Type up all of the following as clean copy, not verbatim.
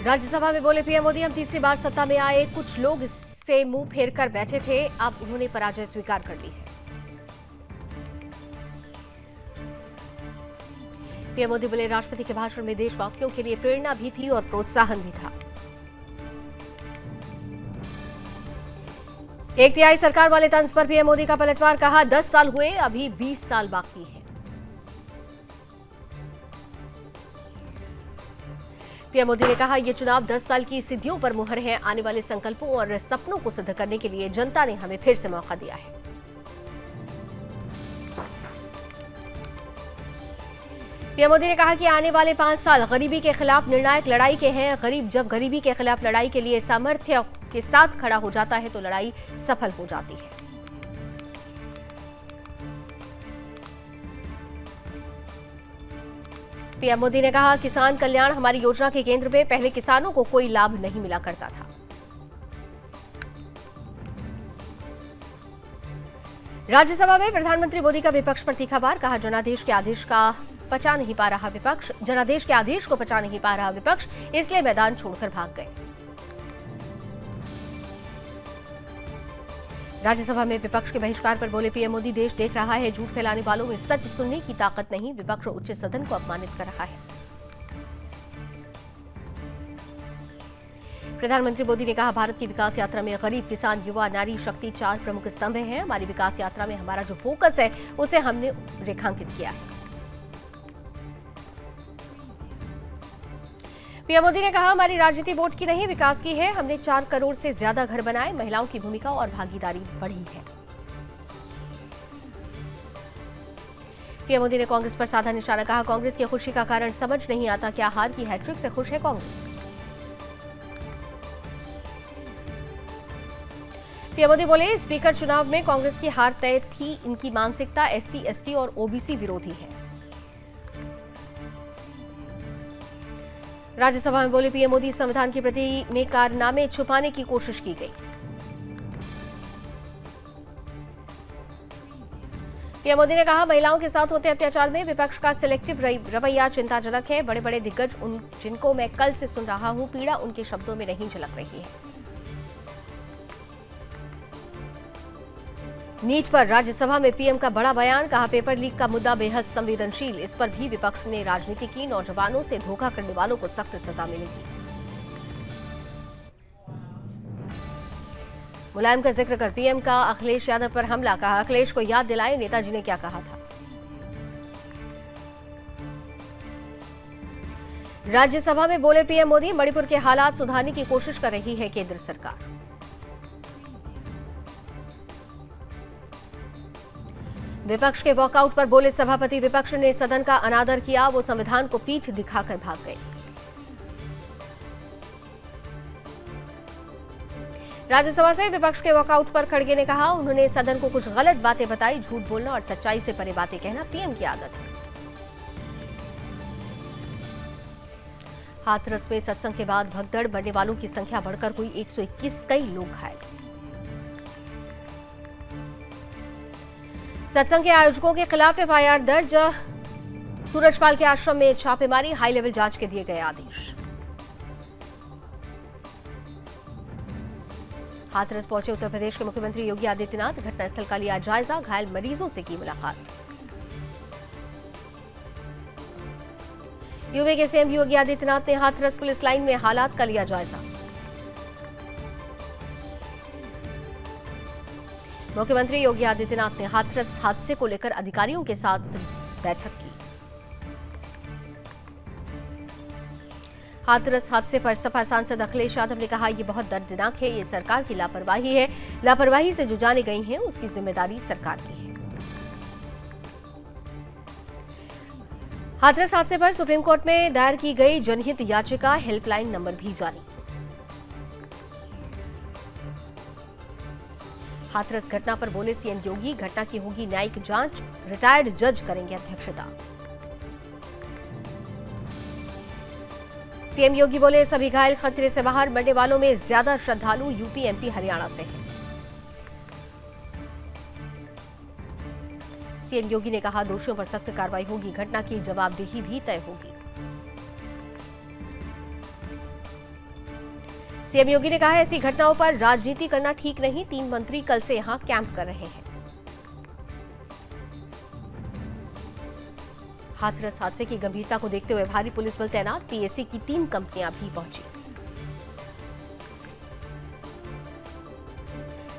राज्यसभा में बोले पीएम मोदी, हम तीसरी बार सत्ता में आए, कुछ लोग इससे मुंह फेर कर बैठे थे, अब उन्होंने पराजय स्वीकार कर ली है। पीएम मोदी बोले, राष्ट्रपति के भाषण में देशवासियों के लिए प्रेरणा भी थी और प्रोत्साहन भी था। एक तिहाई सरकार वाले तंज पर पीएम मोदी का पलटवार, कहा 10 साल हुए, अभी 20 साल बाकी है। पीएम मोदी ने कहा, ये चुनाव 10 साल की सिद्धियों पर मुहर है। आने वाले संकल्पों और सपनों को सिद्ध करने के लिए जनता ने हमें फिर से मौका दिया है। पीएम मोदी ने कहा कि आने वाले 5 साल गरीबी के खिलाफ निर्णायक लड़ाई के हैं। गरीब जब गरीबी के खिलाफ लड़ाई के लिए सामर्थ्य के साथ खड़ा हो जाता है तो लड़ाई सफल हो जाती है। पीएम मोदी ने कहा, किसान कल्याण हमारी योजना के केंद्र में, पहले किसानों को कोई लाभ नहीं मिला करता था। राज्यसभा में प्रधानमंत्री मोदी का विपक्ष पर तीखा वार, कहा जनादेश के आदेश को पचा नहीं पा रहा विपक्ष, इसलिए मैदान छोड़कर भाग गए। राज्यसभा में विपक्ष के बहिष्कार पर बोले पीएम मोदी, देश देख रहा है, झूठ फैलाने वालों में सच सुनने की ताकत नहीं, विपक्ष उच्च सदन को अपमानित कर रहा है। प्रधानमंत्री मोदी ने कहा, भारत की विकास यात्रा में गरीब, किसान, युवा, नारी शक्ति 4 प्रमुख स्तंभ हैं। हमारी विकास यात्रा में हमारा जो फोकस है उसे हमने रेखांकित किया है। पीएम मोदी ने कहा, हमारी राजनीति वोट की नहीं, विकास की है। हमने 4 करोड़ से ज्यादा घर बनाए, महिलाओं की भूमिका और भागीदारी बढ़ी है। पीएम मोदी ने कांग्रेस पर साधा निशाना, कहा कांग्रेस की खुशी का कारण समझ नहीं आता, क्या हार की हैट्रिक से खुश है कांग्रेस। पीएम मोदी बोले, स्पीकर चुनाव में कांग्रेस की हार तय थी, इनकी मानसिकता एससी, एसटी और ओबीसी विरोधी है। राज्यसभा में बोले पीएम मोदी, संविधान की प्रति में कारनामे छुपाने की कोशिश की गई। पीएम मोदी ने कहा, महिलाओं के साथ होते अत्याचार में विपक्ष का सिलेक्टिव रवैया चिंताजनक है। बड़े बड़े दिग्गज जिनको मैं कल से सुन रहा हूं, पीड़ा उनके शब्दों में नहीं झलक रही है। नीट पर राज्यसभा में पीएम का बड़ा बयान, कहा पेपर लीक का मुद्दा बेहद संवेदनशील, इस पर भी विपक्ष ने राजनीति की, नौजवानों से धोखा करने वालों को सख्त सजा मिलेगी। मुलायम का जिक्र कर पीएम का अखिलेश यादव पर हमला, कहा अखिलेश को याद दिलाए नेताजी ने क्या कहा था। राज्यसभा में बोले पीएम मोदी, मणिपुर के हालात सुधारने की कोशिश कर रही है केंद्र सरकार। विपक्ष के वॉकआउट पर बोले सभापति, विपक्ष ने सदन का अनादर किया, वो संविधान को पीठ दिखाकर भाग गए। राज्यसभा से विपक्ष के वॉकआउट पर खड़गे ने कहा, उन्होंने सदन को कुछ गलत बातें बताई, झूठ बोलना और सच्चाई से परे बातें कहना पीएम की आदत है। हाथरस में सत्संग के बाद भगदड़, बढ़ने वालों की संख्या बढ़कर हुई 121, कई लोग घायल। सत्संग के आयोजकों के खिलाफ एफआईआर दर्ज, सूरजपाल के आश्रम में छापेमारी, हाई लेवल जांच के दिए गए आदेश। हाथरस पहुंचे उत्तर प्रदेश के मुख्यमंत्री योगी आदित्यनाथ, घटनास्थल का लिया जायजा, घायल मरीजों से की मुलाकात। यूपी के सीएम योगी आदित्यनाथ ने हाथरस पुलिस लाइन में हालात का लिया जायजा। मुख्यमंत्री योगी आदित्यनाथ ने हाथरस हादसे को लेकर अधिकारियों के साथ बैठक की। हाथरस हादसे पर सपा सांसद अखिलेश यादव ने कहा, यह बहुत दर्दनाक है, ये सरकार की लापरवाही है, लापरवाही से जो जाने गई हैं उसकी जिम्मेदारी सरकार की है। हाथरस हादसे पर सुप्रीम कोर्ट में दायर की गई जनहित याचिका, हेल्पलाइन नंबर भी जारी। हाथरस घटना पर बोले सीएम योगी, घटना की होगी न्यायिक जांच, रिटायर्ड जज करेंगे अध्यक्षता। सीएम योगी बोले, सभी घायल खतरे से बाहर, मरने वालों में ज्यादा श्रद्धालु यूपी, एमपी, हरियाणा से हैं। सीएम योगी ने कहा, दोषियों पर सख्त कार्रवाई होगी, घटना की जवाबदेही भी तय होगी। सीएम योगी ने कहा है, ऐसी घटनाओं पर राजनीति करना ठीक नहीं। 3 मंत्री कल से यहां कैंप कर रहे हैं। हाथरस हादसे की गंभीरता को देखते हुए भारी पुलिस बल तैनात। पीएसी की 3 कंपनियां भी पहुंची।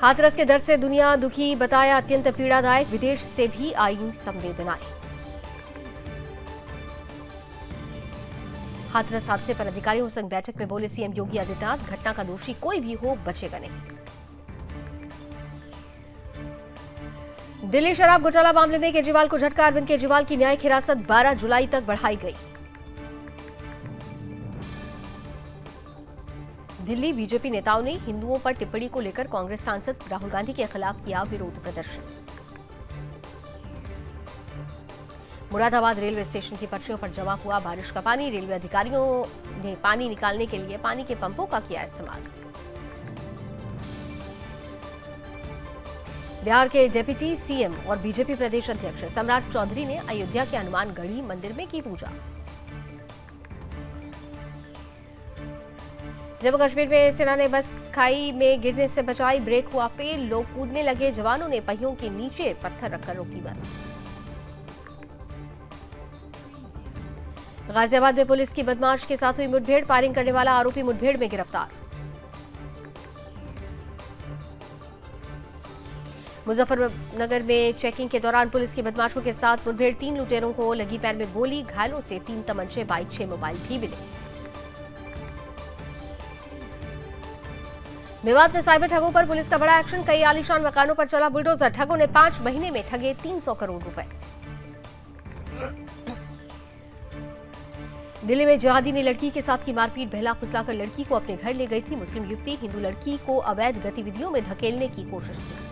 हाथरस के दर्द से दुनिया दुखी, बताया अत्यंत पीड़ादायक। विदेश से भी आई संवेदनाएं। हाथरस हादसे पर अधिकारियों संग बैठक में बोले सीएम योगी आदित्यनाथ, घटना का दोषी कोई भी हो बचेगा नहीं। दिल्ली शराब घोटाला मामले में केजरीवाल को झटका। अरविंद केजरीवाल की न्यायिक हिरासत 12 जुलाई तक बढ़ाई गई। दिल्ली बीजेपी नेताओं ने हिंदुओं पर टिप्पणी को लेकर कांग्रेस सांसद राहुल गांधी के खिलाफ किया विरोध प्रदर्शन। मुरादाबाद रेलवे स्टेशन की पटरियों पर जमा हुआ बारिश का पानी। रेलवे अधिकारियों ने पानी निकालने के लिए पानी के पंपों का किया इस्तेमाल। बिहार के डिप्टी सीएम और बीजेपी प्रदेश अध्यक्ष सम्राट चौधरी ने अयोध्या के हनुमानगढ़ी मंदिर में की पूजा। जम्मू कश्मीर में सेना ने बस खाई में गिरने से बचाई। ब्रेक हुआ फेल, लोग कूदने लगे। जवानों ने पहियों के नीचे पत्थर रखकर रोकी बस। गाजियाबाद में पुलिस की बदमाश के साथ हुई मुठभेड़। फायरिंग करने वाला आरोपी मुठभेड़ में गिरफ्तार। मुजफ्फरनगर में चेकिंग के दौरान पुलिस की बदमाशों के साथ मुठभेड़। 3 लुटेरों को लगी पैर में गोली। घायलों से 3 तमंचे, बाइक, 6 मोबाइल भी मिले। मेवात में साइबर ठगों पर पुलिस का बड़ा एक्शन। कई आलीशान मकानों पर चला बुलडोजर। ठगों ने 5 महीने में ठगे 300 करोड़ रुपए। दिल्ली में जिहादी ने लड़की के साथ की मारपीट। बहला फुसलाकर लड़की को अपने घर ले गई थी। मुस्लिम युवती हिंदू लड़की को अवैध गतिविधियों में धकेलने की कोशिश की।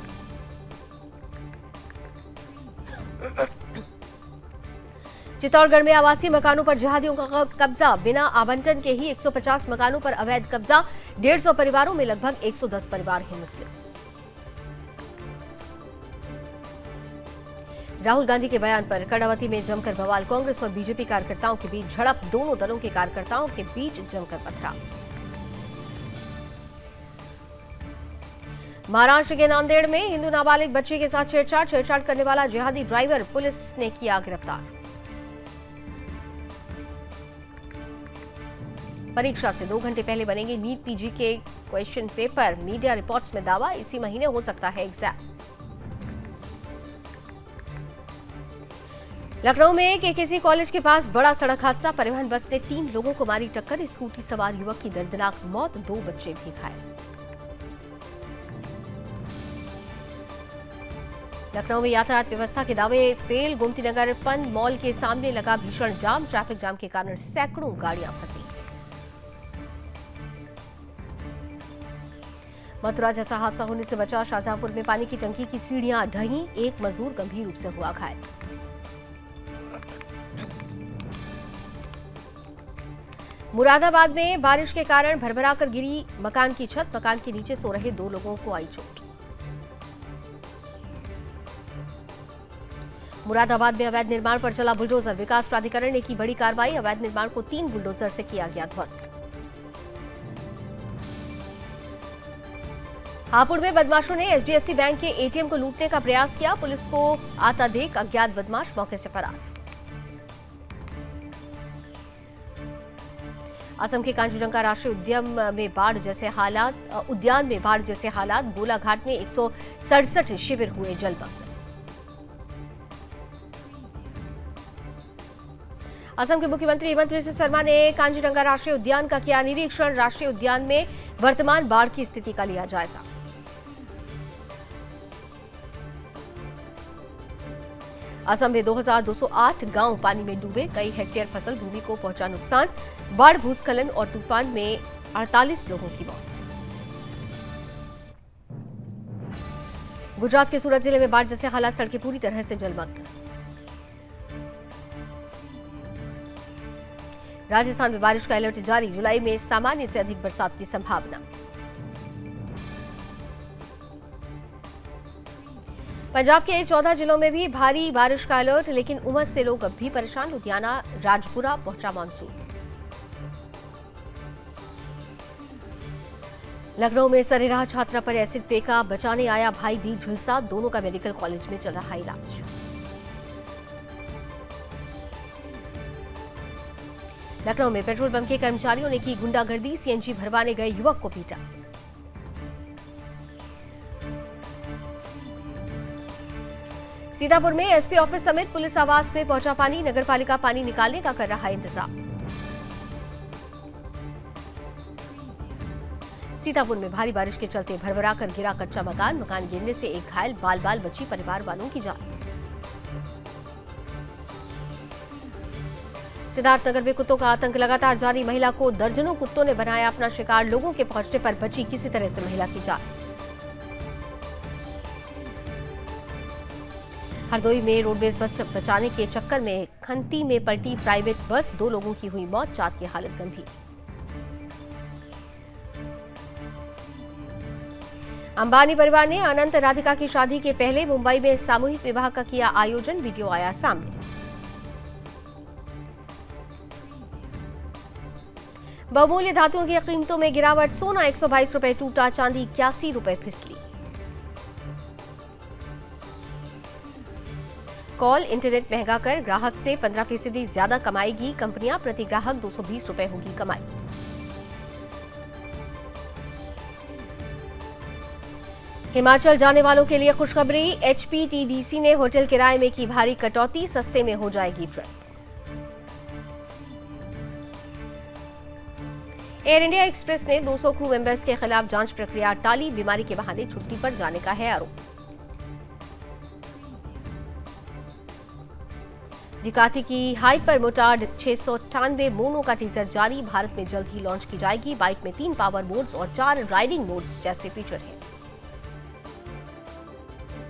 चित्तौड़गढ़ में आवासीय मकानों पर जिहादियों का कब्जा। बिना आवंटन के ही 150 मकानों पर अवैध कब्जा। 150 परिवारों में लगभग 110 परिवार हैं मुस्लिम। राहुल गांधी के बयान पर कर्णावती में जमकर बवाल। कांग्रेस और बीजेपी कार्यकर्ताओं के बीच झड़प। दोनों दलों के कार्यकर्ताओं के बीच जमकर पथराव। महाराष्ट्र के नांदेड़ में हिंदू नाबालिग बच्चे के साथ छेड़छाड़ करने वाला जिहादी ड्राइवर पुलिस ने किया गिरफ्तार। परीक्षा से 2 घंटे पहले बनेंगे नीट पीजी के क्वेश्चन पेपर। मीडिया रिपोर्ट्स में दावा, इसी महीने हो सकता है एग्जाम। लखनऊ में केकेसी कॉलेज के पास बड़ा सड़क हादसा। परिवहन बस ने 3 लोगों को मारी टक्कर। स्कूटी सवार युवक की दर्दनाक मौत। 2 बच्चे भी घायल। लखनऊ में यातायात व्यवस्था के दावे fail. Gomti Nagar fun mall के सामने लगा भीषण जाम। ट्रैफिक जाम के कारण सैकड़ों गाड़ियां फंसी। मथुरा जैसा हादसा होने से बचा। शाहजहांपुर में पानी की टंकी की सीढ़ियां ढहीं। 1 मजदूर गंभीर रूप से हुआ घायल। मुरादाबाद में बारिश के कारण भरभराकर गिरी मकान की छत। मकान के नीचे सो रहे 2 लोगों को आई चोट। मुरादाबाद में अवैध निर्माण पर चला बुलडोजर। विकास प्राधिकरण ने की बड़ी कार्रवाई। अवैध निर्माण को 3 बुलडोजर से किया गया ध्वस्त। हापुड़ में बदमाशों ने एचडीएफसी बैंक के एटीएम को लूटने का प्रयास किया। पुलिस को आता देख अज्ञात बदमाश मौके से फरार। असम के कांजीरंगा राष्ट्रीय उद्यान में बाढ़ जैसे हालात। गोलाघाट में 167 शिविर हुए जलमग्न। असम के मुख्यमंत्री हेमंत बिस्वा शर्मा ने कांजीरंगा राष्ट्रीय उद्यान का किया निरीक्षण। राष्ट्रीय उद्यान में वर्तमान बाढ़ की स्थिति का लिया जायजा। असम में 2208 गांव पानी में डूबे। कई हेक्टेयर फसल भूमि को पहुंचा नुकसान। बाढ़, भूस्खलन और तूफान में 48 लोगों की मौत। गुजरात के सूरत जिले में बाढ़ जैसे हालात। सड़कें पूरी तरह से जलमग्न। राजस्थान में बारिश का अलर्ट जारी। जुलाई में सामान्य से अधिक बरसात की संभावना। पंजाब के 14 जिलों में भी भारी बारिश का अलर्ट, लेकिन उमस से लोग अब भी परेशान। लुधियाना, राजपुरा पहुंचा मानसून। लखनऊ में सरेराह छात्रा पर एसिड फेंका, बचाने आया भाई भी झुलसा, दोनों का मेडिकल कॉलेज में चल रहा इलाज। लखनऊ में पेट्रोल पंप के कर्मचारियों ने की गुंडागर्दी, सीएनजी भरवाने गए युवक को पीटा। सीतापुर में एसपी ऑफिस समेत पुलिस आवास में पहुंचा पानी, नगरपालिका पानी निकालने का कर रहा है इंतजाम। सीतापुर में भारी बारिश के चलते भरभरा कर गिरा कच्चा मकान गिरने से एक घायल, बाल बाल बची परिवार वालों की जान। सिद्धार्थनगर में कुत्तों का आतंक लगातार जारी, महिला को दर्जनों कुत्तों ने बनाया अपना शिकार, लोगों के पहुंचने पर बची किसी तरह से महिला की जान। हरदोई में रोडवेज बस बचाने के चक्कर में खंती में पलटी प्राइवेट बस, 2 लोगों की हुई मौत, 4 की हालत गंभीर। अंबानी परिवार ने अनंत राधिका की शादी के पहले मुंबई में सामूहिक विवाह का किया आयोजन, वीडियो आया सामने। बहुमूल्य धातुओं की कीमतों में गिरावट, सोना 122 रुपए टूटा, चांदी 81 रुपए फिसली। कॉल इंटरनेट महंगा कर ग्राहक से 15% ज्यादा कमाएगी कंपनियां, प्रति ग्राहक 220 रुपए होगी कमाई। हिमाचल जाने वालों के लिए खुशखबरी, एचपीटीडीसी ने होटल किराए में की भारी कटौती, सस्ते में हो जाएगी ट्रिप। एयर इंडिया एक्सप्रेस ने 200 क्रू मेंबर्स के खिलाफ जांच प्रक्रिया टाली, बीमारी के बहाने छुट्टी पर जाने का है आरोप। डुकाटी की हाइपर मोटार्ड 698 मोनो का टीजर जारी, भारत में जल्द ही लॉन्च की जाएगी। बाइक में 3 पावर मोड्स और 4 राइडिंग मोड्स जैसे फीचर हैं।